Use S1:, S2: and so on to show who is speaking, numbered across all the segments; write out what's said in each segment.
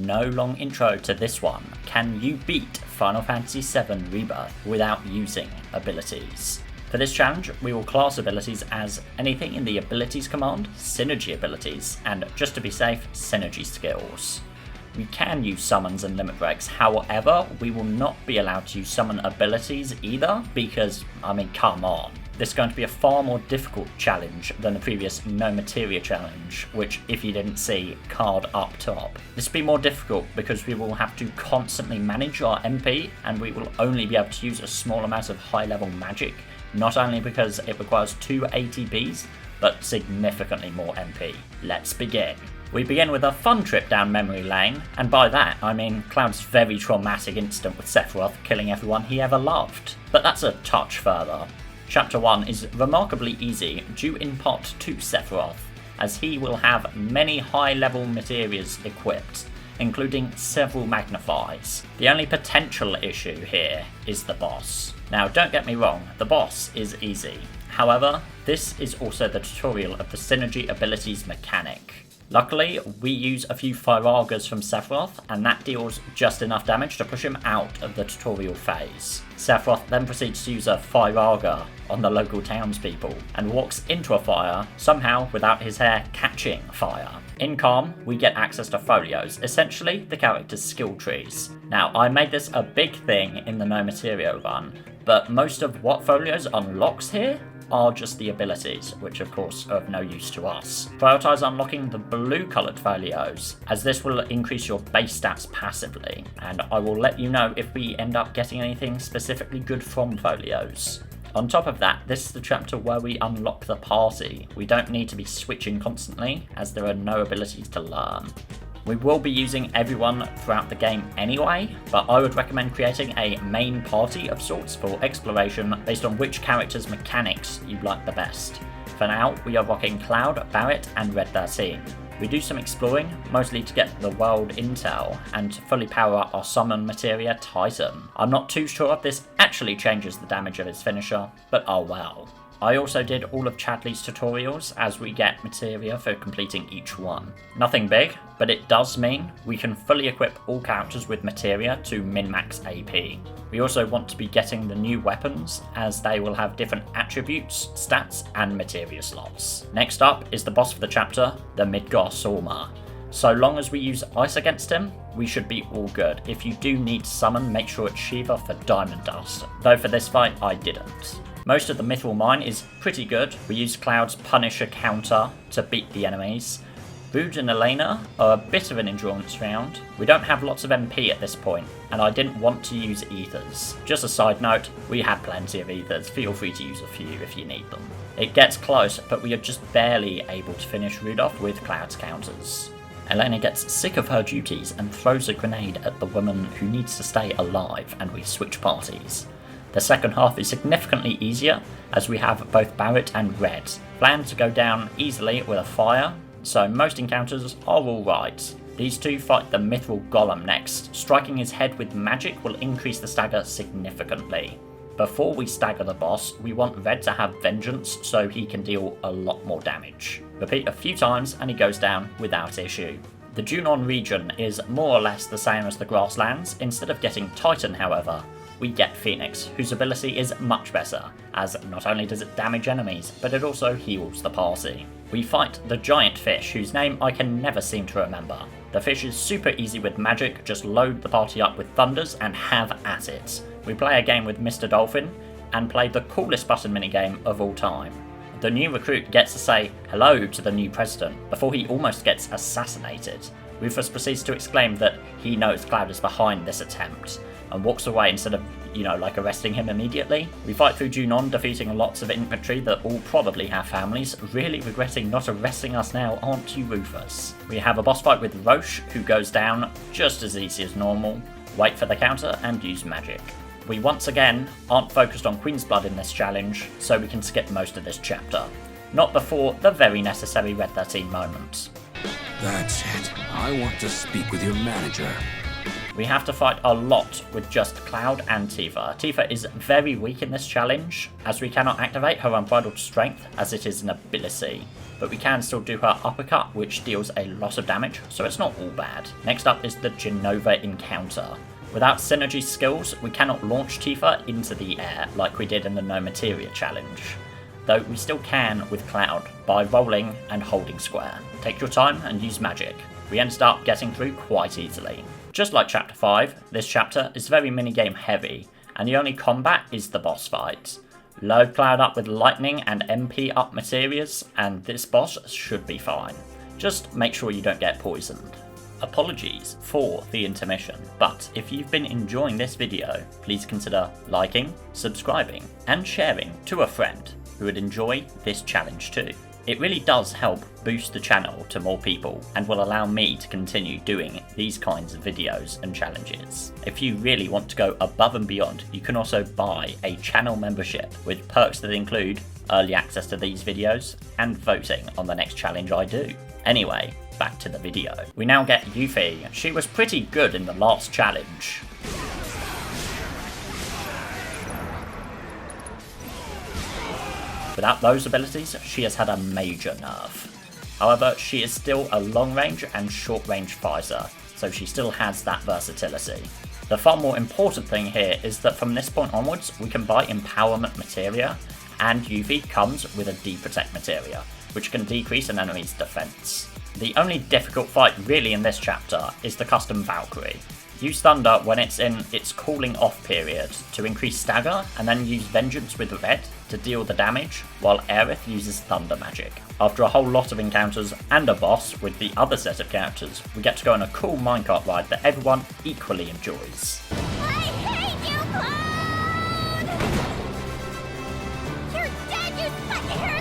S1: no long intro to this one. Can you beat Final Fantasy VII Rebirth without using abilities? For this challenge, we will class abilities as anything in the abilities command, synergy abilities, and just to be safe, synergy skills. We can use summons and limit breaks, however, we will not be allowed to use summon abilities either, because, come on. This is going to be a far more difficult challenge than the previous No Materia challenge, which, if you didn't see, card up top. This will be more difficult because we will have to constantly manage our MP, and we will only be able to use a small amount of high-level magic, not only because it requires 2 ATBs, but significantly more MP. Let's begin. We begin with a fun trip down memory lane, and by that I mean Cloud's very traumatic incident with Sephiroth killing everyone he ever loved. But that's a touch further. Chapter 1 is remarkably easy, due in part to Sephiroth, as he will have many high-level materias equipped, including several magnifies. The only potential issue here is the boss. Now don't get me wrong, the boss is easy. However, this is also the tutorial of the synergy abilities mechanic. Luckily, we use a few Firagas from Sephiroth, and that deals just enough damage to push him out of the tutorial phase. Sephiroth then proceeds to use a Firaga on the local townspeople, and walks into a fire, somehow without his hair catching fire. In Calm, we get access to folios, essentially the character's skill trees. Now, I made this a big thing in the No Materia run, but most of what folios unlocks here are just the abilities, which of course are of no use to us. Prioritise unlocking the blue coloured folios, as this will increase your base stats passively, and I will let you know if we end up getting anything specifically good from folios. On top of that, this is the chapter where we unlock the party. We don't need to be switching constantly, as there are no abilities to learn. We will be using everyone throughout the game anyway, but I would recommend creating a main party of sorts for exploration based on which character's mechanics you like the best. For now, we are rocking Cloud, Barret, and Red 13. We do some exploring, mostly to get the world intel, and to fully power up our summon materia Titan. I'm not too sure if this actually changes the damage of his finisher, but oh well. I also did all of Chadley's tutorials as we get materia for completing each one. Nothing big, but it does mean we can fully equip all characters with materia to min-max AP. We also want to be getting the new weapons, as they will have different attributes, stats, and materia slots. Next up is the boss for the chapter, the Midgar Sorma. So long as we use ice against him, we should be all good. If you do need to summon, make sure it's Shiva for Diamond Dust, though for this fight I didn't. Most of the Mithril Mine is pretty good. We use Cloud's Punisher counter to beat the enemies. Bood and Elena are a bit of an endurance round. We don't have lots of MP at this point, and I didn't want to use ethers. Just a side note, we have plenty of ethers, feel free to use a few if you need them. It gets close, but we are just barely able to finish Rudolph with Cloud's counters. Elena gets sick of her duties and throws a grenade at the woman who needs to stay alive, and we switch parties. The second half is significantly easier, as we have both Barret and Red. Plan to go down easily with a fire, so most encounters are alright. These two fight the Mithril Golem next. Striking his head with magic will increase the stagger significantly. Before we stagger the boss, we want Red to have Vengeance so he can deal a lot more damage. Repeat a few times and he goes down without issue. The Junon region is more or less the same as the Grasslands. Instead of getting Titan, however, we get Phoenix, whose ability is much better, as not only does it damage enemies, but it also heals the party. We fight the giant fish, whose name I can never seem to remember. The fish is super easy with magic, just load the party up with thunders and have at it. We play a game with Mr. Dolphin, and play the coolest button minigame of all time. The new recruit gets to say hello to the new president, before he almost gets assassinated. Rufus proceeds to exclaim that he knows Cloud is behind this attempt, and walks away instead of, arresting him immediately. We fight through Junon, defeating lots of infantry that all probably have families, really regretting not arresting us now, aren't you, Rufus? We have a boss fight with Roche, who goes down just as easy as normal, wait for the counter, and use magic. We once again aren't focused on Queen's Blood in this challenge, so we can skip most of this chapter. Not before the very necessary Red 13 moment.
S2: That's it. I want to speak with your manager.
S1: We have to fight a lot with just Cloud and Tifa. Tifa is very weak in this challenge, as we cannot activate her Unbridled Strength as it is an ability. But we can still do her uppercut, which deals a lot of damage, so it's not all bad. Next up is the Genova encounter. Without synergy skills, we cannot launch Tifa into the air like we did in the No Materia challenge. Though we still can with Cloud, by rolling and holding square. Take your time and use magic. We ended up getting through quite easily. Just like Chapter 5, this chapter is very minigame heavy, and the only combat is the boss fights. Load Cloud up with lightning and MP up Materias, and this boss should be fine. Just make sure you don't get poisoned. Apologies for the intermission, but if you've been enjoying this video, please consider liking, subscribing, and sharing to a friend who would enjoy this challenge too. It really does help boost the channel to more people and will allow me to continue doing these kinds of videos and challenges. If you really want to go above and beyond, you can also buy a channel membership with perks that include early access to these videos and voting on the next challenge I do. Anyway, back to the video. We now get Yuffie. She was pretty good in the last challenge. Without those abilities, she has had a major nerf. However, she is still a long range and short range fighter, so she still has that versatility. The far more important thing here is that from this point onwards, we can buy empowerment materia, and Yuffie comes with a deprotect materia, which can decrease an enemy's defense. The only difficult fight really in this chapter is the custom Valkyrie. Use Thunder when it's in its cooling off period to increase stagger, and then use Vengeance with Red to deal the damage, while Aerith uses Thunder magic. After a whole lot of encounters and a boss with the other set of characters, we get to go on a cool minecart ride that everyone equally enjoys.
S2: I hate you, Cloud! You're dead, you butthurt!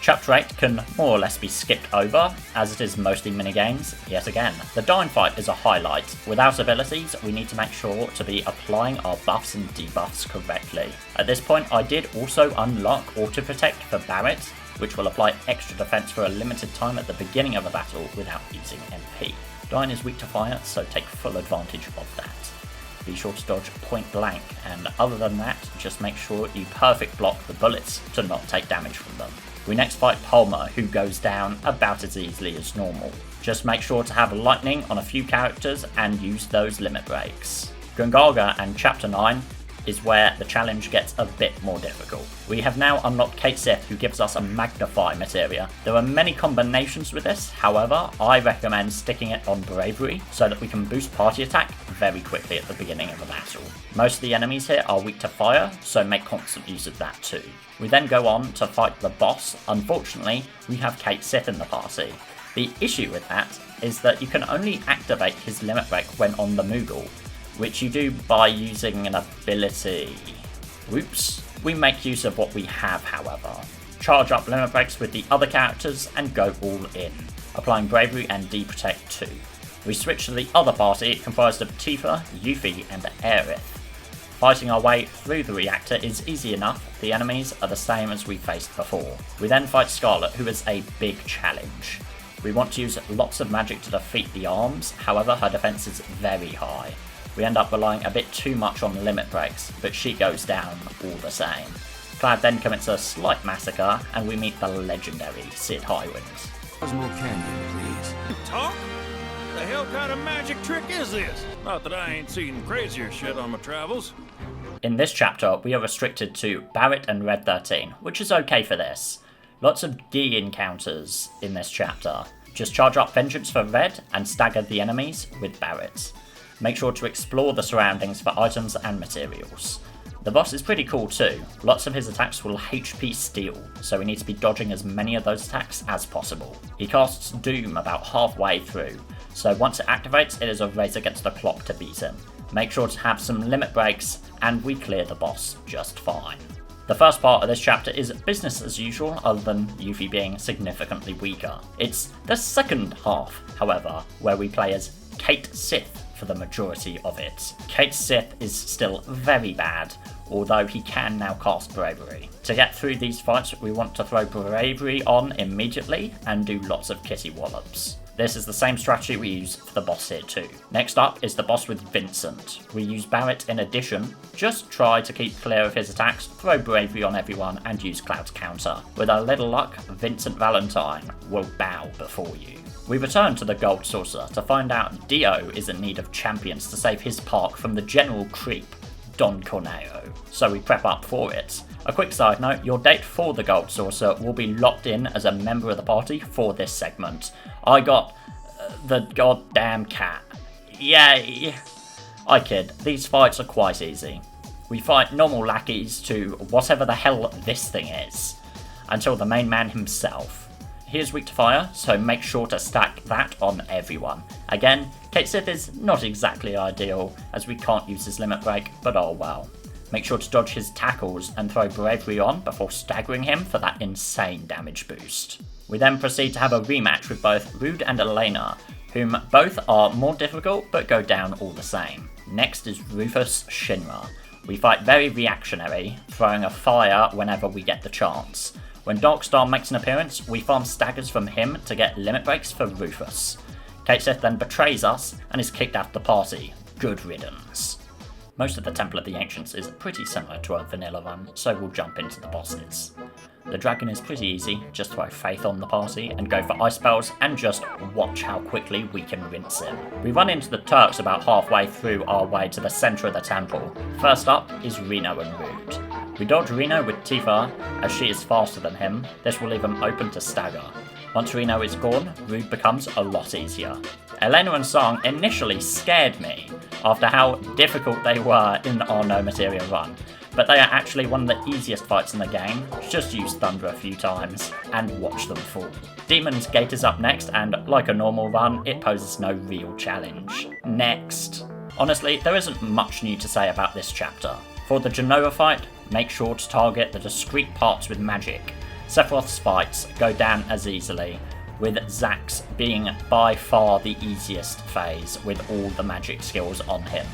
S1: Chapter 8 can more or less be skipped over, as it is mostly minigames, yet again. The Dying fight is a highlight. Without abilities, we need to make sure to be applying our buffs and debuffs correctly. At this point, I did also unlock Auto Protect for Barret, which will apply extra defense for a limited time at the beginning of a battle without using MP. Dying is weak to fire, so take full advantage of that. Be sure to dodge point blank, and other than that, just make sure you perfect block the bullets to not take damage from them. We next fight Palmer, who goes down about as easily as normal. Just make sure to have lightning on a few characters and use those limit breaks. Gungaga and Chapter 9 is where the challenge gets a bit more difficult. We have now unlocked Kate Sith, who gives us a Magnify materia. There are many combinations with this, however, I recommend sticking it on Bravery so that we can boost party attack very quickly at the beginning of a battle. Most of the enemies here are weak to fire, so make constant use of that too. We then go on to fight the boss. Unfortunately, we have Kate Sith in the party. The issue with that is that you can only activate his limit break when on the Moogle, which you do by using an ability. Whoops. We make use of what we have, however. Charge up limit breaks with the other characters and go all in, applying Bravery and Deprotect too. We switch to the other party comprised of Tifa, Yuffie and Aerith. Fighting our way through the reactor is easy enough, the enemies are the same as we faced before. We then fight Scarlet, who is a big challenge. We want to use lots of magic to defeat the arms, however her defense is very high. We end up relying a bit too much on limit breaks, but she goes down all the same. Cloud then commits a slight massacre, and we meet the legendary Sid Highwind.
S3: Cosmo Canyon, please.
S4: Talk? The hell kind of magic trick is this? Not that I ain't seen crazier shit on my travels.
S1: In this chapter, we are restricted to Barret and Red 13, which is okay for this. Lots of D encounters in this chapter. Just charge up Vengeance for Red and stagger the enemies with Barret. Make sure to explore the surroundings for items and materials. The boss is pretty cool too. Lots of his attacks will HP steal, so we need to be dodging as many of those attacks as possible. He casts Doom about halfway through, so once it activates, it is a race against the clock to beat him. Make sure to have some limit breaks, and we clear the boss just fine. The first part of this chapter is business as usual, other than Yuffie being significantly weaker. It's the second half, however, where we play as Kate Sith for the majority of it. Kate Sith is still very bad, although he can now cast Bravery. To get through these fights, we want to throw Bravery on immediately and do lots of kitty wallops. This is the same strategy we use for the boss here too. Next up is the boss with Vincent. We use Barret in addition. Just try to keep clear of his attacks, throw bravery on everyone, and use Cloud's counter. With a little luck, Vincent Valentine will bow before you. We return to the Gold Saucer to find out Dio is in need of champions to save his park from the general creep, Don Corneo. So we prep up for it. A quick side note, your date for the Gold Saucer will be locked in as a member of the party for this segment. I got the goddamn cat. Yay! I kid, these fights are quite easy. We fight normal lackeys to whatever the hell this thing is, until the main man himself. He is weak to fire, so make sure to stack that on everyone. Again, Kate Sith is not exactly ideal, as we can't use his limit break, but oh well. Make sure to dodge his tackles and throw bravery on before staggering him for that insane damage boost. We then proceed to have a rematch with both Rude and Elena, whom both are more difficult but go down all the same. Next is Rufus Shinra. We fight very reactionary, throwing a fire whenever we get the chance. When Darkstar makes an appearance, we farm staggers from him to get limit breaks for Rufus. Kate Sith then betrays us and is kicked out of the party. Good riddance. Most of the Temple of the Ancients is pretty similar to a vanilla run, so we'll jump into the bosses. The dragon is pretty easy, just throw Faith on the party and go for ice spells and just watch how quickly we can rinse him. We run into the Turks about halfway through our way to the centre of the temple. First up is Reno and Rude. We dodge Reno with Tifa, as she is faster than him. This will leave him open to stagger. Once Reno is gone, Rude becomes a lot easier. Elena and Song initially scared me after how difficult they were in our No Materia run, but they are actually one of the easiest fights in the game. Just use Thunder a few times and watch them fall. Demon's Gate is up next, and like a normal run, it poses no real challenge. Next. Honestly, there isn't much new to say about this chapter. For the Genoa fight, make sure to target the discrete parts with magic. Sephiroth's fights go down as easily, with Zack's being by far the easiest phase with all the magic skills on him.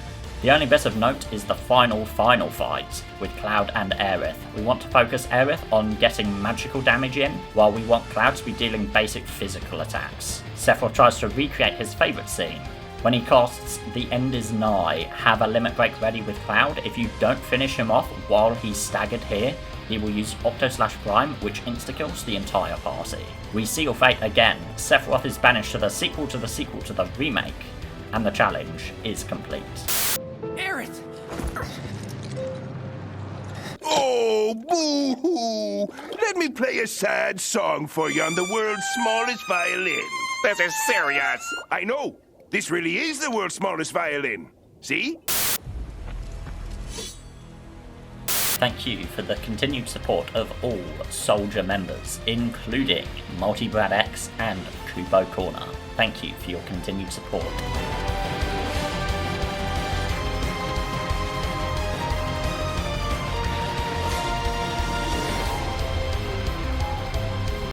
S1: The only bit of note is the final fight with Cloud and Aerith. We want to focus Aerith on getting magical damage in, while we want Cloud to be dealing basic physical attacks. Sephiroth tries to recreate his favourite scene. When he casts The End Is Nigh, have a limit break ready with Cloud. If you don't finish him off while he's staggered here, he will use Octo/Prime, which insta-kills the entire party. We seal fate again. Sephiroth is banished to the sequel to the sequel to the remake, and the challenge is complete.
S3: Aerith!
S5: Oh, boo-hoo! Let me play a sad song for you on the world's smallest violin.
S6: This is serious.
S5: I know. This really is the world's smallest violin. See?
S1: Thank you for the continued support of all Soldier members, including Multi Brad X and Kubo Corner. Thank you for your continued support.